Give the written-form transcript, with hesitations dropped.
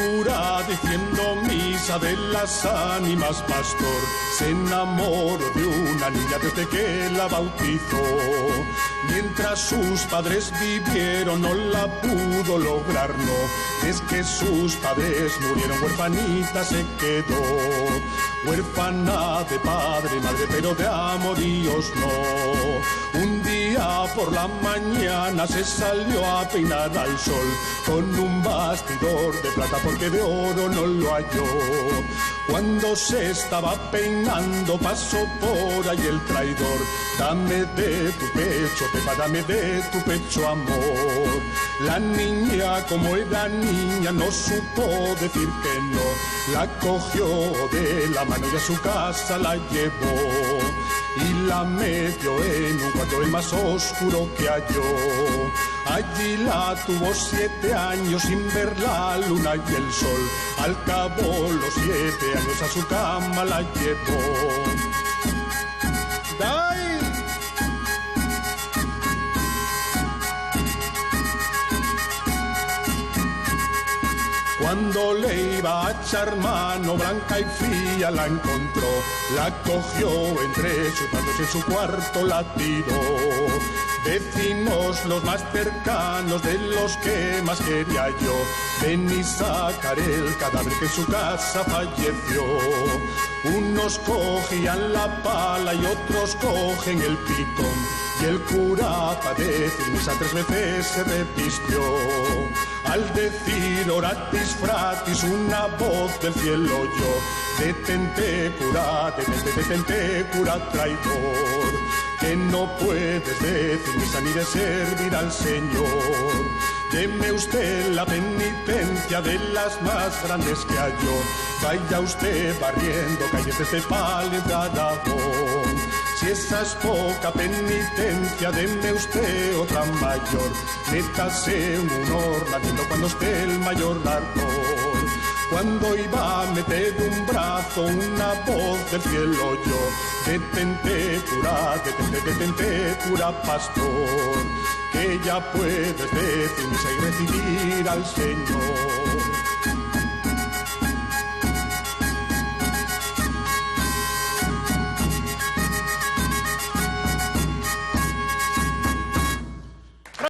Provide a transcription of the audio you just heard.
cura diciendo misa de las ánimas, pastor se enamoró de una niña desde que la bautizó. Mientras sus padres vivieron no la pudo lograr, no, es que sus padres murieron, huerfanita se quedó. Huérfana de padre y madre, pero de amoríos no. Un día por la mañana se salió a peinar al sol con un bastidor de plata porque de oro no lo halló. Cuando se estaba peinando pasó por ahí el traidor. Dame de tu pecho, Pepa, dame de tu pecho, amor. La niña, como era niña, no supo decir que no. La cogió de la mano y a su casa la llevó. Y la metió en un cuarto el más oscuro que halló. Allí la tuvo 7 años sin ver la luna y el sol. Al cabo los 7 años a su cama la llevó. ¡Dai! Cuando le iba a echar mano, blanca y fría la encontró. La cogió entre sus manos y en su cuarto la tiró. Vecinos los más cercanos, de los que más quería yo, ven y sacar el cadáver que en su casa falleció. Unos cogían la pala y otros cogen el pitón, y el cura para decir misa 3 veces se revistió. Al decir oratis fratis una voz del cielo yo, detente cura, detente cura traidor, que no puedes decir misa ni de servir al Señor. Deme usted la penitencia de las más grandes que halló, vaya usted barriendo calles de este Palencia de Aragón. Si esa es poca penitencia, deme usted otra mayor, métase un ornamento cuando esté el mayor ardor. Cuando iba a meter un brazo, una voz del cielo yo, detente cura pastor, que ya puedes decir misa y recibir al Señor.